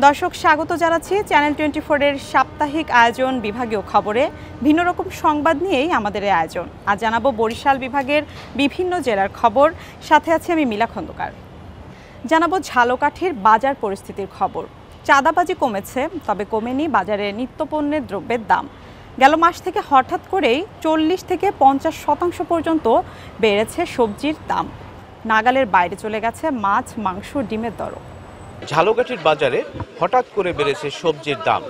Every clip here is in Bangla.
দর্শক স্বাগত জানাচ্ছি চ্যানেল 24 এর সাপ্তাহিক আয়োজন বিভাগীয় খবরে। ভিন্ন রকম সংবাদ নিয়েই আমাদের এই আয়োজন। আজ জানাবো বরিশাল বিভাগের বিভিন্ন জেলার খবর, সাথে আছি আমি মিলা খন্দকার। জানাবো ঝালকাঠির বাজার পরিস্থিতির খবর। চাঁদাবাজি কমেছে, তবে কমেনি বাজারে নিত্যপণ্যের দ্রব্যের দাম। গেল মাস থেকে হঠাৎ করেই 40 থেকে 50% পর্যন্ত বেড়েছে সবজির দাম। নাগালের বাইরে চলে গেছে মাছ, মাংস, ডিমের দরও। ঝালকাঠির বাজারে হঠাৎ করে বেড়েছে সবজির দাম।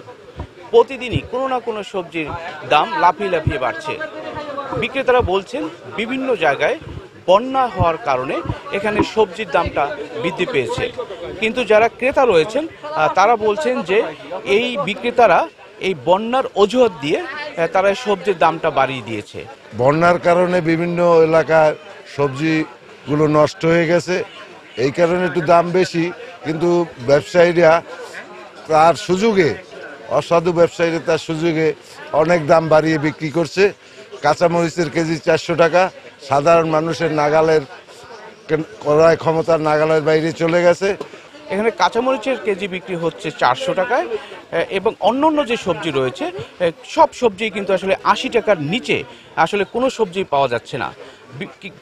প্রতিদিনই কোনো না কোনো সবজির দাম লাফিয়ে লাফিয়ে বাড়ছে। বিক্রেতারা বলছেন বিভিন্ন জায়গায় বন্যা হওয়ার কারণে এখানে সবজির দামটা বৃদ্ধি পেয়েছে, কিন্তু যারা ক্রেতা রয়েছেন তারা বলছেন যে এই বিক্রেতারা এই বন্যার অজুহাত দিয়ে তারা সবজির দামটা বাড়িয়ে দিয়েছে। বন্যার কারণে বিভিন্ন এলাকার সবজিগুলো নষ্ট হয়ে গেছে, এই কারণে একটু দাম বেশি। কিন্তু ব্যবসায়ীরা তার সুযোগে, অসাধু ব্যবসায়ীরা তার সুযোগে অনেক দাম বাড়িয়ে বিক্রি করছে। কাঁচামরিচের কেজি 400 টাকা, সাধারণ মানুষের নাগালের ক্রয় ক্ষমতার নাগালের বাইরে চলে গেছে। এখানে কাঁচামরিচের কেজি বিক্রি হচ্ছে 400 টাকায়, এবং অন্যান্য যে সবজি রয়েছে সব সবজি কিন্তু আসলে 80 টাকার নিচে আসলে কোনো সবজি পাওয়া যাচ্ছে না।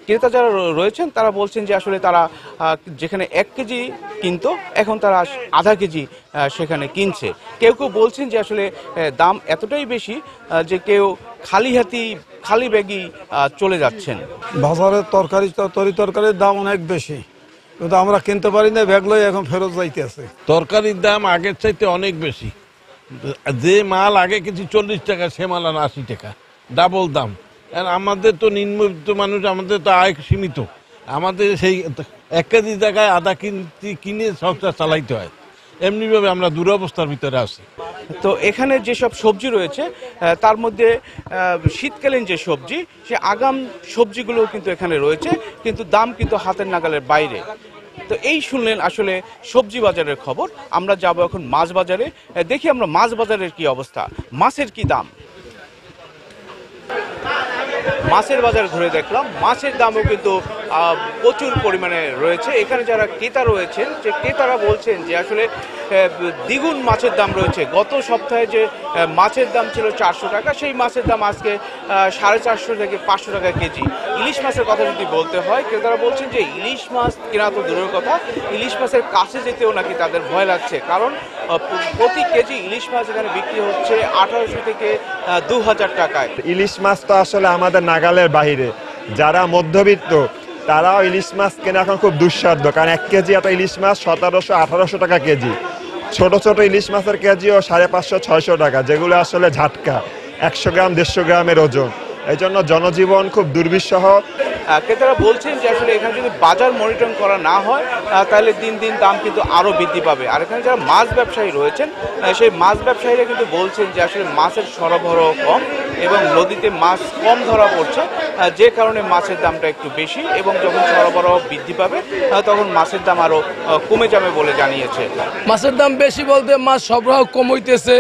ক্রেতা যারা রয়েছেন তারা বলছেন যে আসলে তারা যেখানে 1 কেজি কিনতো এখন তারা আধা কেজি সেখানে কিনছে। কেউ কেউ বলছেন যে আসলে দাম এতটাই বেশি যে কেউ খালি ব্যাগই চলে যাচ্ছেন। বাজারের তরকারির দাম অনেক বেশি, কিন্তু আমরা কিনতে পারি না, ব্যাগলাই এখন ফেরত যাইতে আছে। তরকারির দাম আগের চাইতে অনেক বেশি। যে মাল আগে কিছু 40 টাকা, সে মাল 80 টাকা, ডাবল দাম। আর আমাদের তো নিম্নবিত্ত মানুষ, আমাদের তো আয় সীমিত, আমাদের সেই 1 কেজি জায়গায় আধা কিনে সংসার চালাইতে হয়। এমনিভাবে আমরা দুরবস্থার ভিতরে আছি। তো এখানে যেসব সবজি রয়েছে তার মধ্যে শীতকালীন যে সবজি, সে আগাম সবজিগুলো কিন্তু এখানে রয়েছে, কিন্তু দাম কিন্তু হাতের নাগালের বাইরে। তো এই শুনলেন আসলে সবজি বাজারের খবর। আমরা যাব এখন মাছ বাজারে, দেখি আমরা মাছ বাজারের কি অবস্থা, মাছের কি দাম। মাছের বাজার ঘুরে দেখলাম, মাছের দামও কিন্তু প্রচুর পরিমাণে রয়েছে। এখানে যারা ক্রেতা রয়েছেন, যে ক্রেতারা বলছেন যে আসলে দ্বিগুণ মাছের দাম রয়েছে। গত সপ্তাহে যে মাছের দাম ছিল 400 টাকা, সেই মাছের দাম আজকে 450 থেকে 500 টাকা কেজি। ইলিশ মাছের কথা যদি বলতে হয়, ক্রেতারা বলছেন যে ইলিশ মাছ কেনা তো দূরের কথা, ইলিশ মাছের কাছে যেতেও নাকি তাদের ভয় লাগছে, কারণ প্রতি কেজি ইলিশ মাছ এখানে বিক্রি হচ্ছে 1800 থেকে 2000 টাকায়। ইলিশ মাছ তো আসলে আমাদের নাগালের বাইরে। যারা মধ্যবিত্ত তারাও ইলিশ মাছ কেনা এখন খুব দুঃসাধ্য, কারণ 1 কেজি একটা ইলিশ মাছ 1700-1800 টাকা কেজি। ছোট ছোট ইলিশ মাছের কেজিও 550-600 টাকা, যেগুলো আসলে ঝাটকা, 100 গ্রাম 150 গ্রামের ওজন। এই জন্য জনজীবন খুব দুর্বিষহ। ক্রেতারা বলছেন যে আসলে এখানে যদি বাজার মনিটরিং করা না হয় তাহলে দিন দিন দাম কিন্তু আরও বৃদ্ধি পাবে। আর এখানে যারা মাছ ব্যবসায়ী রয়েছেন, সেই মাছ ব্যবসায়ীরা কিন্তু বলছেন যে আসলে মাছের সরবরাহ কম এবং নদীতে মাছ কম ধরা পড়ছে, যে কারণে মাছের দামটা একটু বেশি, এবং যখন সরবরাহ বৃদ্ধি পাবে তখন মাছের দাম আরও কমে যাবে বলে জানিয়েছে। মাছের দাম বেশি বলতে মাছ সরবরাহ কম হইতেছে,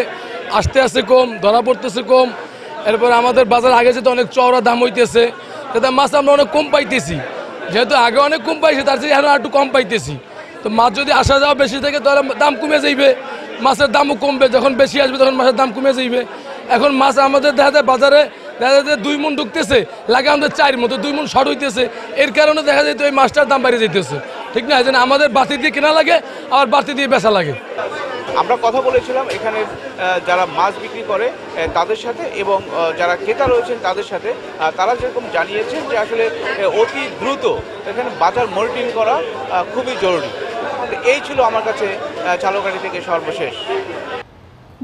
আস্তে আস্তে কম ধরা পড়তেছে কম। এরপর আমাদের বাজার আগে যেতে অনেক চওড়া দাম হইতেছে, তাতে মাছ আমরা অনেক কম পাইতেছি। যেহেতু আগে অনেক কম পাইছি, তার চেয়ে এখন একটু কম পাইতেছি। তো মাছ যদি আসা যাওয়া বেশি থাকে তাহলে দাম কমে যাইবে, মাছের দামও কমবে। যখন বেশি আসবে তখন মাছের দাম কমে যাইবে। এখন মাছ আমাদের দেখা যায় বাজারে দেখা যায় 2 মণ ঢুকতেছে, লাগে আমাদের 4 মণ, 2 মণ শর্ট হইতেছে। এর কারণে দেখা যায় তো এই মাছটার দাম বাড়িয়ে যেতেছে, ঠিক না? যেন আমাদের বাতি দিয়ে কেনা লাগে, আবার বাতি দিয়ে বেচা লাগে। আমরা কথা বলেছিলাম এখানে যারা মাছ বিক্রি করে তাদের সাথে, এবং যারা ক্রেতা রয়েছেন তাদের সাথে। তারা যেরকম জানিয়েছেন যে আসলে অতি দ্রুত এখানে বাজার মনিটরিং করা খুবই জরুরি। এই ছিল আমার কাছে ঝালকাঠি থেকে সর্বশেষ।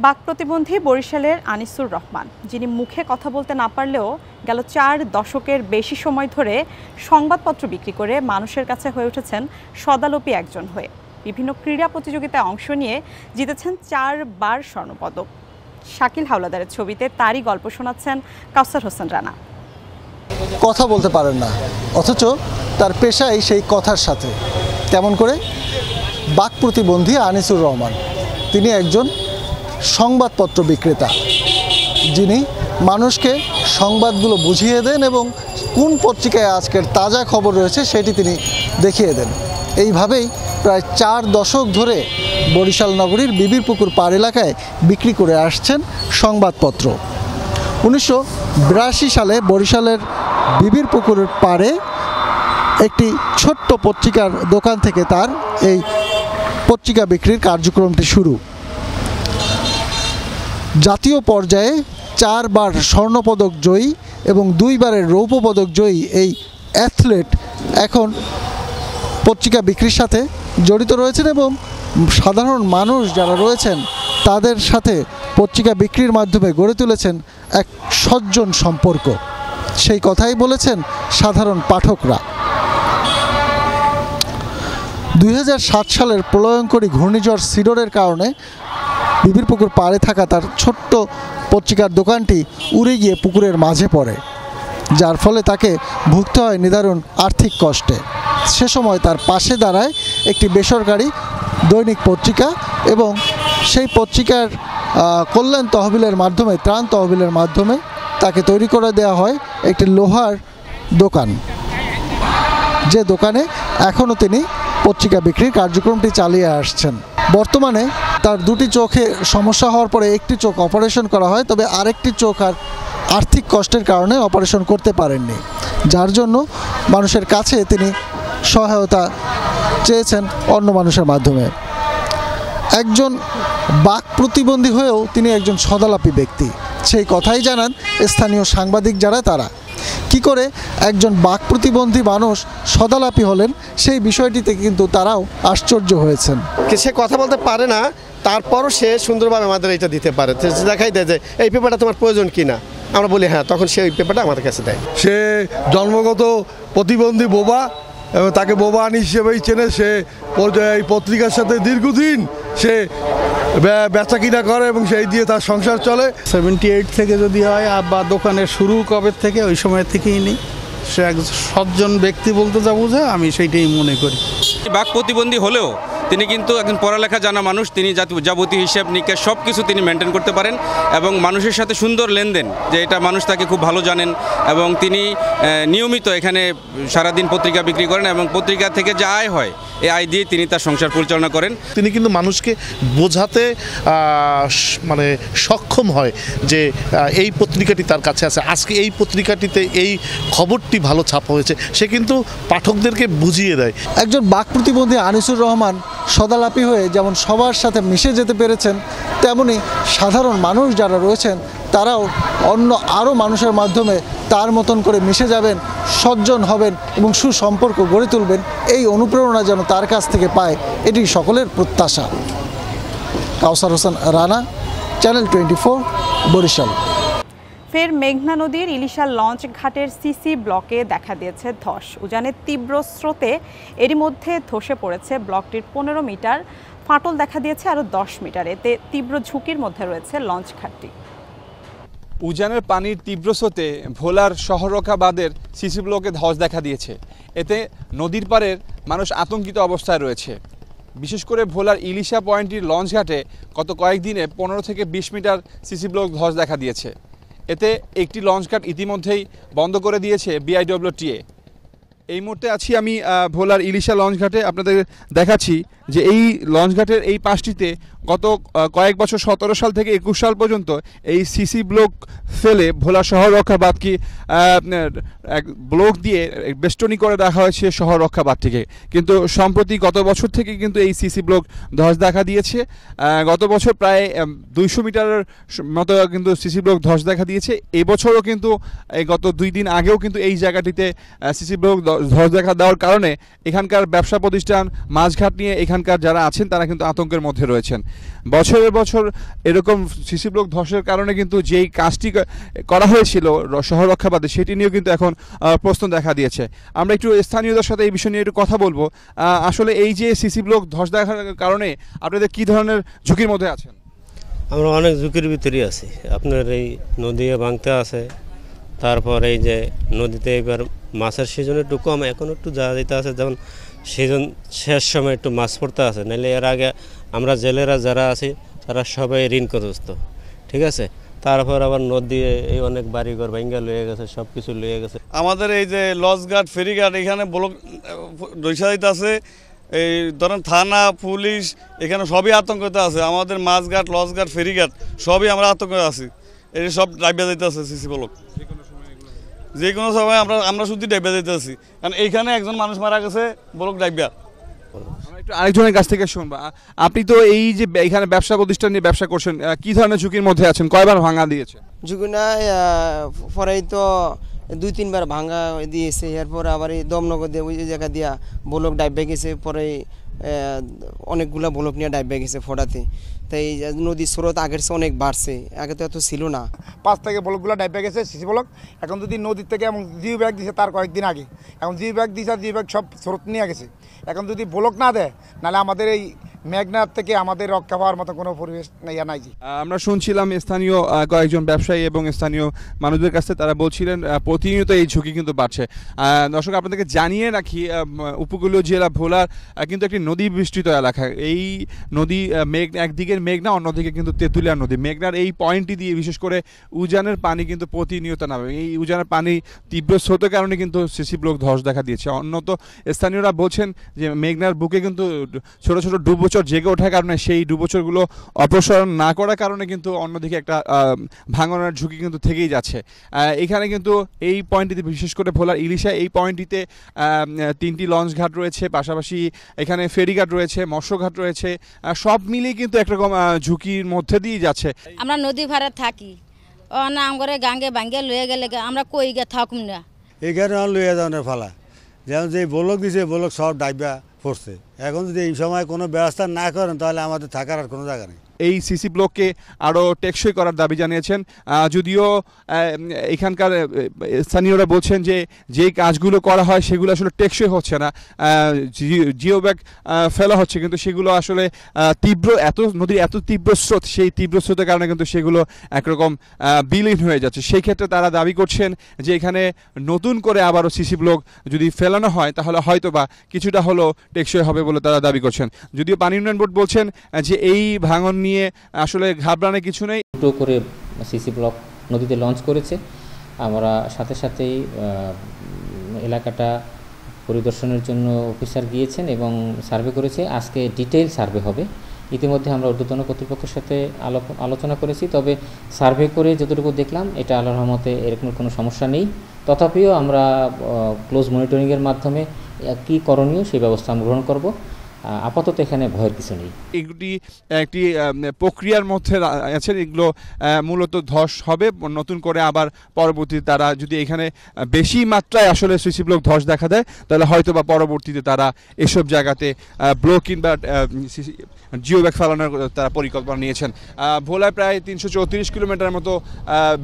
বাক প্রতিবন্ধী বরিশালের আনিসুর রহমান, যিনি মুখে কথা বলতে না পারলেও গেল 4 দশকের বেশি সময় ধরে সংবাদপত্র বিক্রি করে মানুষের কাছে হয়ে উঠেছেন সদালোপী একজন হয়ে। বিভিন্ন ক্রীড়া প্রতিযোগিতায় অংশ নিয়ে জিতেছেন 4 বার স্বর্ণপদক। শাকিল হাওলাদারের ছবিতে তারই গল্প শোনাচ্ছেন কাউসার হোসেন রানা। কথা বলতে পারেন না, অথচ তার পেশাই সেই কথার সাথে। কেমন করে? বাক প্রতিবন্ধী আনিসুর রহমান, তিনি একজন সংবাদপত্র বিক্রেতা, যিনি মানুষকে সংবাদগুলো বুঝিয়ে দেন এবং কোন পত্রিকায় আজকের তাজা খবর রয়েছে সেটি তিনি দেখিয়ে দেন। এইভাবেই প্রায় 4 দশক ধরে বরিশাল নগরীর বিবিরপুকুর পাড় এলাকায় বিক্রি করে আসছেন সংবাদপত্র। 1982 সালে বরিশালের বিবিরপুকুরের পাড়ে একটি ছোট্ট পত্রিকার দোকান থেকে তার এই পত্রিকা বিক্রির কার্যক্রমটি শুরু। জাতীয় পর্যায়ে 4 বার স্বর্ণপদক জয়ী এবং 2 বারের রৌপ্য পদক জয়ী এই অ্যাথলেট এখন পত্রিকা বিক্রির সাথে জড়িত রয়েছেন এবং সাধারণ মানুষ যারা রয়েছেন তাদের সাথে পত্রিকা বিক্রির মাধ্যমে গড়ে তুলেছেন এক সজ্জন সম্পর্ক। সেই কথাই বলেছেন সাধারণ পাঠকরা। 2007 সালের প্রলয়ঙ্করী ঘূর্ণিঝড় সিডরের কারণে বিবিরপুকুর পাড়ে থাকা তার ছোট্ট পত্রিকার দোকানটি উড়ে গিয়ে পুকুরের মাঝে পড়ে, যার ফলে তাকে ভুগতে হয় নিদারুণ আর্থিক কষ্টে। সে সময় তার পাশে দাঁড়ায় একটি বেসরকারি দৈনিক পত্রিকা এবং সেই পত্রিকার কল্যাণ তহবিলের মাধ্যমে, ত্রাণ তহবিলের মাধ্যমে তাকে তৈরি করে দেওয়া হয় একটি লোহার দোকান, যে দোকানে এখনও তিনি পত্রিকা বিক্রির কার্যক্রমটি চালিয়ে আসছেন। বর্তমানে তার 2টি চোখে সমস্যা হওয়ার পরে একটি চোখ অপারেশন করা হয়, তবে আরেকটি চোখ আর আর্থিক কষ্টের কারণে অপারেশন করতে পারেননি, যার জন্য মানুষের কাছে তিনি সহায়তা চেয়েছেন অন্য মানুষের মাধ্যমে। একজন বাক প্রতিবন্ধী হয়েও তিনি একজন সদালাপী ব্যক্তি, সেই কথাই জানান স্থানীয় সাংবাদিক যারা, তারা কি করে একজন বাক প্রতিবন্ধী মানুষ সদালাপী হলেন সেই বিষয়টিতে কিন্তু তারাও আশ্চর্য হয়েছেন। সে কথা বলতে পারে না, তারপরও সে সুন্দরভাবে আমাদের এটা দিতে পারে, দেখাই দেয় যে এই পেপারটা তোমার প্রয়োজন কিনা, আমরা বলি হ্যাঁ, তখন সে ওই পেপারটা আমাদের কাছে দেয়। সে জন্মগত প্রতিবন্ধী বোবা এবং তাকে বোবা আনি হিসেবেই চেনে। সে এই পত্রিকার সাথে দীর্ঘদিন সে বেচা কিনা করে এবং সেই দিয়ে তার সংসার চলে। 78 থেকে যদি হয় বা দোকানের শুরু কবে থেকে, ওই সময় থেকেই নেই। সে এক সজ্জন ব্যক্তি বলতে যা বোঝায় আমি সেইটাই মনে করি। বাক প্রতিবন্ধী হলেও তিনি কিন্তু একজন পড়ালেখা জানা মানুষ, তিনি যাবতীয় হিসাব নিকাশ সব কিছু তিনি মেনটেন করতে পারেন এবং মানুষের সাথে সুন্দর লেনদেন, যে এটা মানুষ তাকে খুব ভালো জানেন এবং তিনি নিয়মিত এখানে সারাদিন পত্রিকা বিক্রি করেন এবং পত্রিকা থেকে যে আয় হয় এই আয় দিয়ে তিনি তার সংসার পরিচালনা করেন। তিনি কিন্তু মানুষকে বোঝাতে মানে সক্ষম হয় যে এই পত্রিকাটি তার কাছে আছে, আজকে এই পত্রিকাটিতে এই খবরটি ভালো ছাপা হয়েছে, সে কিন্তু পাঠকদেরকে বুঝিয়ে দেয়। একজন বাক প্রতিবন্ধী আনিসুর রহমান সদালাপী হয়ে যেমন সবার সাথে মিশে যেতে পেরেছেন, তেমনি সাধারণ মানুষ যারা রয়েছেন তারাও অন্য আরও মানুষের মাধ্যমে তার মতন করে মিশে যাবেন, সজ্জন হবেন এবং সুসম্পর্ক গড়ে তুলবেন। এই অনুপ্রেরণা যেন তার কাছ থেকে পায়, এটি সকলের প্রত্যাশা। কাউসার হোসেন রানা, চ্যানেল 24, বরিশাল। ফের মেঘনা নদীর ইলিশা লঞ্চ ঘাটের সিসি ব্লকে দেখা দিয়েছে ধস। উজানের তীব্র স্রোতে এরই মধ্যে ধসে পড়েছে ব্লকটির 15 মিটার, ফাটল দেখা দিয়েছে আরও 10 মিটার। এতে তীব্র ঝুঁকির মধ্যে রয়েছে লঞ্চ ঘাটটি। উজানের পানির তীব্র স্রোতে ভোলার শহররক্ষা বাঁধের সিসি ব্লকে ধস দেখা দিয়েছে। এতে নদীর পাড়ের মানুষ আতঙ্কিত অবস্থায় রয়েছে। বিশেষ করে ভোলার ইলিশা পয়েন্টটির লঞ্চ ঘাটে গত কয়েকদিনে 15 থেকে 20 মিটার সিসি ব্লক ধস দেখা দিয়েছে। এতে একটি লঞ্চ ঘাট ইতিমধ্যেই বন্ধ করে দিয়েছে BIWTA। এই মুহূর্তে আছি আমি ভোলার ইলিশা লঞ্চ ঘাটে, আপনাদের দেখাচ্ছি যে এই লঞ্চ ঘাটের এই পাশটিতে গত কয়েক বছর 17 সাল থেকে 21 সাল পর্যন্ত এই সিসি ব্লক ফেলে ভোলা শহর রক্ষা বাঁধকে এক ব্লক দিয়ে বেষ্টনী করে রাখা হয়েছে শহর রক্ষা বাঁধটিকে। কিন্তু সম্প্রতি গত বছর থেকে কিন্তু এই সিসি ব্লক ধস দেখা দিয়েছে। গত বছর প্রায় 200 মিটারের মতো কিন্তু সিসি ব্লক ধস দেখা দিয়েছে। এবছরও কিন্তু গত 2 দিন আগেও কিন্তু এই জায়গাটিতে সিসি ব্লক ধস দেখা দেওয়ার কারণে এখানকার ব্যবসা প্রতিষ্ঠান, মাছঘাট নিয়ে এখানকার যারা আছেন তারা কিন্তু আতঙ্কের মধ্যে রয়েছেন। বছরের বছর এরকম সিসি ব্লক ধসের কারণে কিন্তু যেই কাজটি করা হয়েছিল শহর রক্ষা বাঁধে সেটি নিয়েও কিন্তু এখন প্রশ্ন দেখা দিয়েছে। আমরা একটু স্থানীয়দের সাথে এই বিষয় নিয়ে একটু কথা বলবো। আসলে এই যে সিসি ব্লক ধস দেখার কারণে আপনাদের কি ধরনের ঝুঁকির মধ্যে আছেন? আমরা অনেক ঝুঁকির ভিতরেই আছি। আপনার এই নদী ভাঙতে আছে, তারপর এই যে নদীতে এবার মাছের সিজন একটু কম, এখন একটু যাওয়া যেতে আছে, যেমন সিজন শেষ সময় একটু মাছ পড়তে আছে, নাহলে এর আগে আমরা জেলেরা যারা আছি তারা সবাই ঋণগ্রস্ত, ঠিক আছে। তারপর আবার নদী এই অনেক বাড়িঘর ভাঙ্গা লয়ে গেছে, সব কিছু লয়ে গেছে। আমাদের এই যে লঞ্চঘাট, ফেরিঘাট এখানে ব্লক দৈশায়িত আছে, এই ধরেন থানা পুলিশ এখানে সবই আতঙ্কিত আছে, আমাদের মাছঘাট লঞ্চঘাট ফেরিঘাট সবই আমরা আতঙ্কিত আছি। এই সব ডাইবা যাইতে আছে সিসি ব্লক, যে কোনো সময় আমরা শুধু ডাইবা যাইতে আছি, কারণ এইখানে একজন মানুষ মারা গেছে ব্লক ডাইবা। একটু আরেকজনের কাছ থেকে শুনবো, আপনি তো এই যে এখানে ব্যবসা প্রতিষ্ঠান নিয়ে ব্যবসা করছেন, কি ধরনের ঝুঁকির মধ্যে আছেন? কয়বার ভাঙা দিয়েছে? ঝুঁকি না পরেই তো 2-3 বার ভাঙা দিয়েছে, এরপর আবার এই দমনগর দিয়ে ওই জায়গা দিয়া ব্লক ডাইবে গেছে, পরে অনেকগুলো ব্লক নিয়ে ডাইবে গেছে ফোটাতে। তাই নদীর স্রোত আগের চেয়ে অনেক বাড়ছে, আগে তো এত ছিল না। 5 থেকে ব্লকগুলো ডাইবে গেছে সিসি ব্লক। এখন যদি নদীর থেকে এবং জিও ব্যাগ দিয়েছে তার কয়েকদিন আগে, এখন জিও ব্যাগ দিয়েছে, জিও ব্যাগ সব স্রোত নিয়ে গেছে। এখন যদি ব্লক না দেয়, নাহলে আমাদের এই মেঘনার থেকে আমাদের রক্ষা পাওয়ার মতো কোনো পরিবেশ নাই জি। আমরা শুনছিলাম স্থানীয় কয়েকজন ব্যবসায়ী এবং স্থানীয় মানুষদের কাছে, তারা বলছিলেন প্রতিনিয়ত এই ঝুঁকি কিন্তু বাড়ছে। দর্শক, আপনাদেরকে জানিয়ে রাখি, উপকূলীয় জেলা ভোলার কিন্তু একটি নদী বিস্তৃত এলাকা। এই নদী একদিকের মেঘনা, অন্যদিকে কিন্তু তেঁতুলিয়া নদী। মেঘনার এই পয়েন্টটি দিয়ে বিশেষ করে উজানের পানি কিন্তু প্রতিনিয়ত নামে। এই উজানের পানি তীব্র স্রোতের কারণে কিন্তু সিসি ব্লক ধস দেখা দিয়েছে। অন্যত স্থানীয়রা বলছেন যে মেঘনার বুকে কিন্তু ছোট ছোট ডুবোচর জেগে ওঠার কারণে সেই ডুবোচরগুলো অপসারণ না করার কারণে কিন্তু অন্যদিকে একটা ভাঙনের ঝুঁকি কিন্তু থেকেই যাচ্ছে। এখানে কিন্তু এই পয়েন্টটিতে, বিশেষ করে ভোলার ইলিশা এই পয়েন্টটিতে 3টি লঞ্চ ঘাট রয়েছে, পাশাপাশি এখানে ফেরিঘাট রয়েছে, মৎস্যঘাট রয়েছে, সব মিলিয়ে কিন্তু একরকম ঝুঁকির মধ্যে দিয়ে যাচ্ছে। আমরা নদী ভাড়া থাকি, না আমগরে গাঙ্গে ভাঙ্গে লয়ে গেলে আমরা কই গে থাকুম না, এইখানে লইয়া যাওয়ার ফালা, যেমন যে ব্লক দিছে ব্লক সব ডাইবা পড়ছে। এখন যদি এই সময় কোনো ব্যবস্থা না করেন তাহলে আমাদের থাকার আর কোনো জায়গা নেই। এই সিসি ব্লককে আরও টেকসই করার দাবি জানিয়েছেন, যদিও এখানকার স্থানীয়রা বলছেন যে যেই কাজগুলো করা হয় সেগুলো আসলে টেকসই হচ্ছে না, জিও ব্যাগ ফেলা হচ্ছে, কিন্তু সেগুলো আসলে নদীর এত তীব্র স্রোত, সেই তীব্র স্রোতের কারণে কিন্তু সেগুলো একরকম বিলীন হয়ে যাচ্ছে। সেই ক্ষেত্রে তারা দাবি করছেন যে এখানে নতুন করে আবারও সিসি ব্লক যদি ফেলানো হয় তাহলে হয়তো বা কিছুটা হলেও টেকসই হবে বলে তারা দাবি করছেন। যদিও পানি উন্নয়ন বোর্ড বলছেন যে এই ভাঙন নিয়ে আসলে ঘাবড়ানোর কিছু নেই। দুটো করে সিসি ব্লক নদীতে লঞ্চ করেছে, আমরা সাথে সাথেই এলাকাটা পরিদর্শনের জন্য অফিসার গিয়েছেন এবং সার্ভে করেছে। আজকে ডিটেইল সার্ভে হবে। ইতিমধ্যে আমরা ঊর্ধ্বতন কর্তৃপক্ষের সাথে আলোচনা করেছি, তবে সার্ভে করে যতটুকু দেখলাম এটা আল্লাহর রহমতে এরকম কোনো সমস্যা নেই। তথাপিও আমরা ক্লোজ মনিটরিংয়ের মাধ্যমে কী করণীয় সেই ব্যবস্থা আমরা গ্রহণ করব। আপাতত এখানে ভয়ের কিছু নেই। এগুলি একটি প্রক্রিয়ার মধ্যে আছে, এগুলো মূলত ধস হবে নতুন করে, আবার পরবর্তীতে তারা যদি এখানে বেশি মাত্রায় আসলে সিসি ব্লক ধস দেখা দেয় তাহলে হয়তো বা পরবর্তীতে তারা এসব জায়গাতে ব্লক কিংবা জিও ব্যাগ ফেলানোর তারা পরিকল্পনা নিয়েছেন। ভোলায় প্রায় 334 কিলোমিটার মতো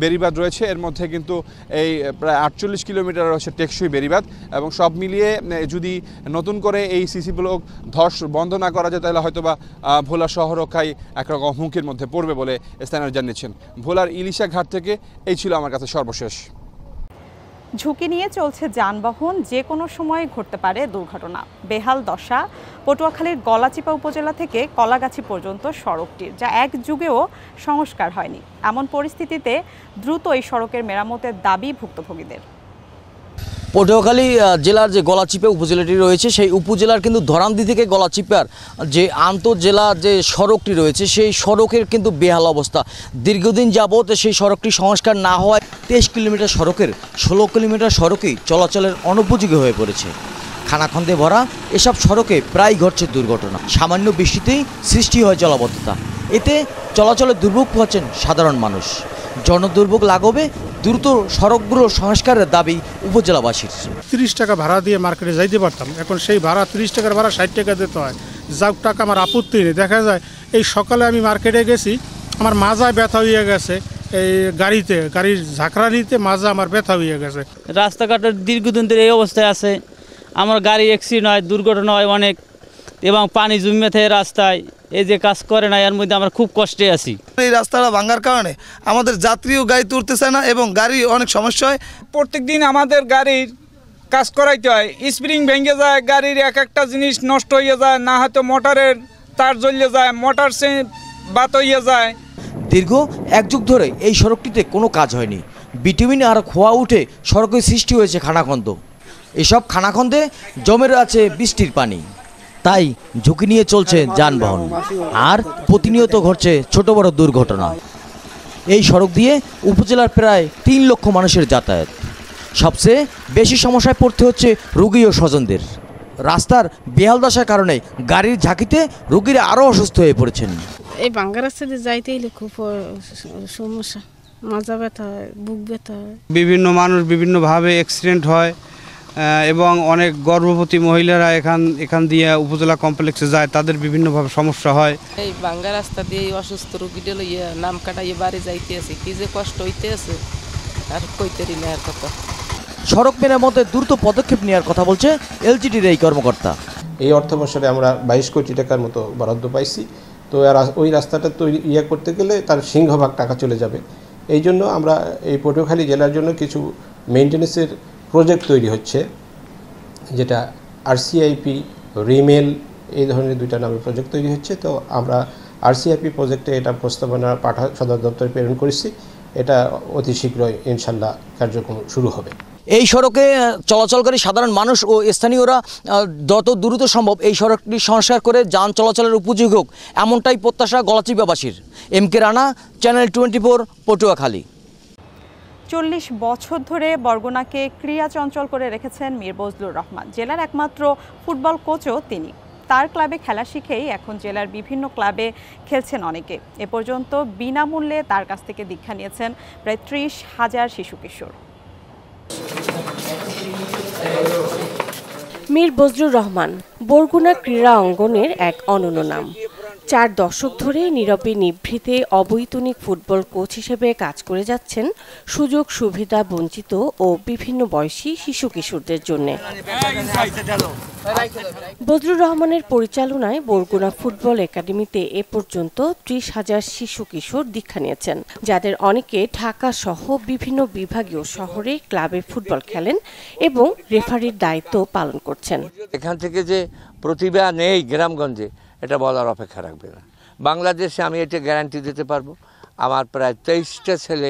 বেড়িবাঁধ রয়েছে, এর মধ্যে কিন্তু এই প্রায় 48 কিলোমিটার রয়েছে টেকসই বেড়িবাঁধ, এবং সব মিলিয়ে যদি নতুন করে এই সিসি ব্লক ধস বন্ধ না করা যায় তাহলে হয়তোবা ভোলা শহর রক্ষায় একরকম হুমকির মধ্যে পড়বে বলে স্থানীয়রা জানিয়েছেন। ভোলার ইলিশা ঘাট থেকে এই ছিল আমার কাছে সর্বশেষ। ঝুঁকি নিয়ে চলছে যানবাহন, যে কোনো সময় ঘটতে পারে দুর্ঘটনা। বেহাল দশা পটুয়াখালীর গলাচিপা উপজেলা থেকে কলাগাছি পর্যন্ত সড়কটির, যা এক যুগেও সংস্কার হয়নি। এমন পরিস্থিতিতে দ্রুত এই সড়কের মেরামতের দাবি ভুক্তভোগীদের। পটুয়াখালী জেলার যে গলাচিপা উপজেলাটি রয়েছে সেই উপজেলার কিন্তু ধরামদি থেকে গলাচিপার যে আন্তঃজেলা যে সড়কটি রয়েছে সেই সড়কের কিন্তু বেহাল অবস্থা। দীর্ঘদিন যাবৎ সেই সড়কটি সংস্কার না হওয়ায় 23 কিলোমিটার সড়কের 16 কিলোমিটার সড়কেই চলাচলের অনুপযোগী হয়ে পড়েছে। খানাখন্দে ভরা এসব সড়কে প্রায় ঘটছে দুর্ঘটনা। সামান্য বৃষ্টিতেই সৃষ্টি হয় জলাবদ্ধতা, এতে চলাচলে দুর্ভোগ পোহাচ্ছেন সাধারণ মানুষ। জনদুর্ভোগ লাঘবে দ্রুত সড়কগুলো সংস্কারের দাবি উপজেলাবাসীর। 30 টাকা ভাড়া দিয়ে মার্কেটে যাইতে পারতাম, এখন সেই ভাড়া 30 টাকার ভাড়া 60 টাকা দিতে হয়। যাক টাকা আমার আপত্তি নেই। দেখা যায় এই সকালে আমি মার্কেটে গেছি, আমার মাজায় ব্যথা হয়ে গেছে, এই গাড়ির ঝাঁকড়ানিতে মাজা আমার ব্যথা হয়ে গেছে। রাস্তাঘাটের দীর্ঘদিন ধরে এই অবস্থায় আছে, আমার গাড়ি অ্যাক্সিডেন্ট হয়, দুর্ঘটনা হয় অনেক, এবং পানি জমে থাকে রাস্তায়, এই যে কাজ করে না এর মধ্যে আমরা খুব কষ্টে আছি। এই রাস্তাটা ভাঙার কারণে আমাদের যাত্রীও গাড়ি তুলতেছে না এবং গাড়ি অনেক সমস্যা হয়। প্রত্যেক দিন আমাদের গাড়ির কাজ করাইতে হয়, স্প্রিং ভেঙে যায়, গাড়ির এক একটা জিনিস নষ্ট হয়ে যায়, না হয়তো মোটরের তার জ্বলে যায়, মোটর সে বাত হয়ে যায়। দীর্ঘ এক যুগ ধরে এই সড়কটিতে কোনো কাজ হয়নি। বিটুমিন আর খোয়া উঠে সড়কের সৃষ্টি হয়েছে খানাখন্দ। এসব খানাখন্দে জমে আছে বৃষ্টির পানি। তাই ঝুঁকি নিয়ে চলছে যানবাহন, আর প্রতিনিয়ত ঘটছে ছোট বড় দুর্ঘটনা। এই সড়ক দিয়ে উপজেলার প্রায় 3 লক্ষ মানুষের যাতায়াত। সবচেয়ে বেশি সমস্যায় পড়তে হচ্ছে রোগী ও স্বজনদের। রাস্তার বেহাল দশার কারণে গাড়ির ঝাঁকিতে রোগীরা আরও অসুস্থ হয়ে পড়েছেন। এই ভাঙ্গা রাস্তা দিয়ে যাইতে হলে খুব সমস্যা, মাজা ব্যথা হয়, বুক ব্যথা হয়। বিভিন্ন মানুষ বিভিন্নভাবে অ্যাক্সিডেন্ট হয় এবং অনেক গর্ভবতী মহিলারা এখান দিয়ে উপজেলা কমপ্লেক্সে যায়, তাদের বিভিন্নভাবে সমস্যা হয়। এই ভাঙ্গা রাস্তা দিয়ে অসুস্থ রোগীদের লইয়া নাম কাটাইয়ে বাড়ি যাইতে আছে, কি যে কষ্ট হইতে আছে আর কইতেরি না আর কথা। সড়ক মেরামতে দ্রুত পদক্ষেপ নেওয়ার কথা বলছে এলজিডির এই কর্মকর্তা। এই অর্থ বছরে আমরা 22 কোটি টাকার মতো বরাদ্দ পাইছি। তো ওই রাস্তাটা তৈরি করতে গেলে তার সিংহভাগ টাকা চলে যাবে। এই জন্য আমরা এই পটুয়াখালী জেলার জন্য কিছু মেইনটেনেন্সের প্রজেক্ট তৈরি হচ্ছে, যেটা আরসিআইপি, রিমেল, এই ধরনের 2টা নামে প্রজেক্ট তৈরি হচ্ছে। তো আমরা আরসিআইপি প্রজেক্টে এটা প্রস্তাবনা সদর দপ্তরে প্রেরণ করেছি। এটা অতি শীঘ্রই ইনশাল্লাহ কার্যক্রম শুরু হবে। এই সড়কে চলাচলকারী সাধারণ মানুষ ও স্থানীয়রা যত দ্রুত সম্ভব এই সড়কটি সংস্কার করে যান চলাচলের উপযোগী হোক, এমনটাই প্রত্যাশা গলাচিপাবাসীর। MK Rana, channel 24, Patuakhali. 40 বছর ধরে বরগুনাকে ক্রীড়া চঞ্চল করে রেখেছেন মীর বজলুর রহমান। জেলার একমাত্র ফুটবল কোচও তিনি। তার ক্লাবে খেলা শিখেই এখন জেলার বিভিন্ন ক্লাবে খেলছেন অনেকে। এ পর্যন্ত বিনামূল্যে তার কাছ থেকে দীক্ষা নিয়েছেন প্রায় 30,000 শিশু কিশোর। মীর বজলুর রহমান বরগুনা ক্রীড়া অঙ্গনের এক অনন্য নাম। 4 দশক ধরে নীরবে নিভৃতে অবৈতনিক ফুটবল কোচ হিসেবে কাজ করে যাচ্ছেন সুযোগ সুবিধা বঞ্চিত ও বিভিন্ন বয়সী শিশু কিশোরদের জন্য। বজলুর রহমানের পরিচালনায় বরগুনা ফুটবল একাডেমিতে এ পর্যন্ত 30,000 শিশু কিশোর দীক্ষা নিয়েছেন, যাদের অনেকে ঢাকা সহ বিভিন্ন বিভাগীয় শহরে ক্লাবে ফুটবল খেলেন এবং রেফারির দায়িত্ব পালন করছেন। এখান থেকে যে প্রতিভা নেই গ্রামগঞ্জে, এটা বলার অপেক্ষা রাখবে না। বাংলাদেশে আমি এটা গ্যারান্টি দিতে পারবো, আমার প্রায় 23টা ছেলে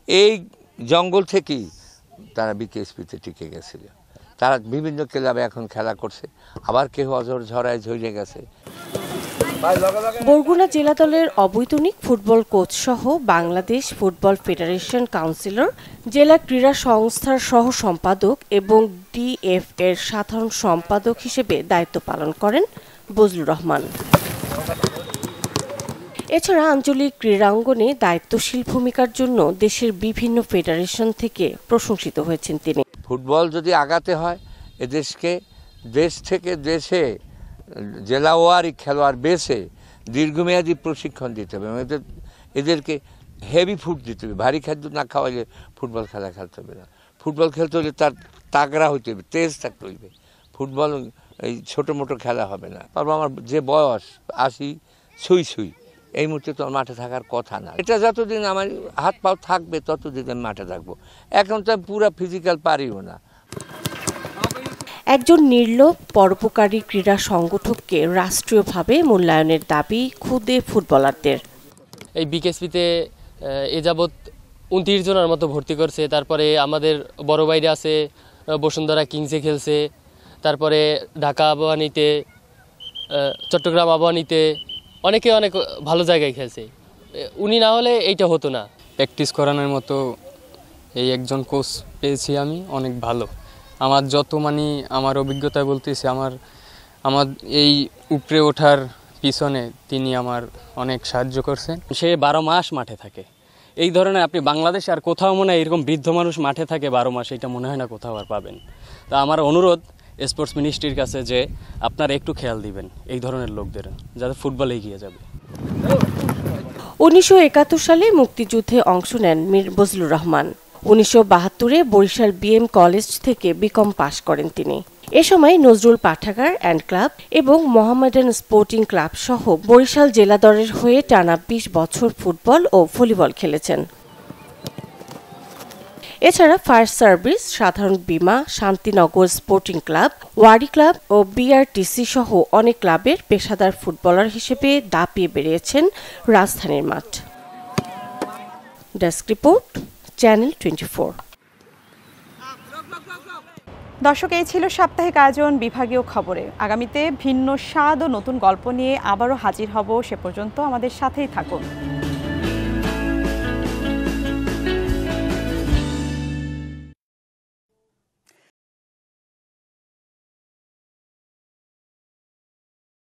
এই জঙ্গল থেকেই তারা বিকেএসপিতে টিকে গেছিল। তারা বিভিন্ন ক্লাবে এখন খেলা করছে, আবার কেউ অজর ঝড়ায় ঝরে গেছে। বরগুনা জেলা দলের অবৈতনিক ফুটবল কোচ সহ বাংলাদেশ ফুটবল ফেডারেশন কাউন্সিলর, জেলা ক্রীড়া সংস্থার সহ সম্পাদক এবং ডিএফ এর সাধারণ সম্পাদক হিসেবে দায়িত্ব পালন করেন বজলুর রহমান। এছাড়া আঞ্চলিক ক্রীড়াঙ্গনে দায়িত্বশীল ভূমিকার জন্য দেশের বিভিন্ন ফেডারেশন থেকে প্রশংসিত হয়েছেন তিনি। ফুটবল যদি আগাতে হয়, এদেশকে দেশ থেকে দেশে জেলাওয়ারি খেলোয়াড় বেছে দীর্ঘমেয়াদী প্রশিক্ষণ দিতে হবে। এদেরকে হেভি ফুড দিতে হবে, ভারী খাদ্য না খাওয়াইলে ফুটবল খেলা খেলতে হবে না। ফুটবল খেলতে হলে তার তাগড়া হইতে হবে, তেজ থাকতে হইবে। ফুটবল এই ছোটো মোটো খেলা হবে না। তারপর আমার যে বয়স 80 ছুঁই এই মুহূর্তে তো মাঠে থাকার কথা না। এটা যতদিন আমার হাত পাও থাকবে ততদিন আমি মাঠে থাকবো। এখন তো পুরা ফিজিক্যাল পারিও না। একজন নির্লোভ পরোপকারী ক্রীড়া সংগঠককে রাষ্ট্রীয়ভাবে মূল্যায়নের দাবি খুদে ফুটবলারদের। এই বিকেএসপিতে এ যাবৎ 29 জনের মতো ভর্তি করছে। তারপরে আমাদের বড় বাইরে আছে, বসুন্ধরা কিংসে খেলছে, তারপরে ঢাকা আবাহনীতে, চট্টগ্রাম আবাহনীতে, অনেকে অনেক ভালো জায়গায় খেলছে। উনি না হলে এইটা হতো না। প্র্যাকটিস করানোর মতো এই একজন কোচ পেয়েছি আমি, অনেক ভালো। আমার যত আমার অভিজ্ঞতায় বলতেছি, আমার এই উপরে ওঠার পিছনে তিনি আমার অনেক সাহায্য করছেন। সে 12 মাস মাঠে থাকে। এই ধরনের আপনি বাংলাদেশে আর কোথাও মনে হয় এরকম বৃদ্ধ মানুষ মাঠে থাকে 12 মাস, এটা মনে হয় না কোথাও আর পাবেন। তা আমার অনুরোধ স্পোর্টস মিনিস্ট্রির কাছে যে আপনারা একটু খেয়াল দিবেন এই ধরনের লোকদের, যাতে ফুটবলে এগিয়ে যাবে। 1971 সালে মুক্তিযুদ্ধে অংশ নেন মীর বজলুর রহমান। 1972-এ বরিশাল BM কলেজ থেকে বিকম পাশ করেন তিনি। এ সময় নজরুল পাঠাগার অ্যান্ড ক্লাব এবং মোহামেডান স্পোর্টিং ক্লাব সহ বরিশাল জেলা দলের হয়ে টানা 20 বছর ফুটবল ও ভলিবল খেলেছেন। এছাড়া ফায়ার সার্ভিস, সাধারণ বীমা, শান্তিনগর স্পোর্টিং ক্লাব, ওয়ারি ক্লাব ও BRTC সহ অনেক ক্লাবের পেশাদার ফুটবলার হিসেবে দাপিয়ে বেরিয়েছেন রাজধানীর মাঠ। Desk report, channel 24। দর্শক, এই ছিল সাপ্তাহিক আয়োজন বিভাগীয় খবরে। আগামীতে ভিন্ন স্বাদ ও নতুন গল্প নিয়ে আবারও হাজির হব। সে পর্যন্ত আমাদের সাথেই থাকুন।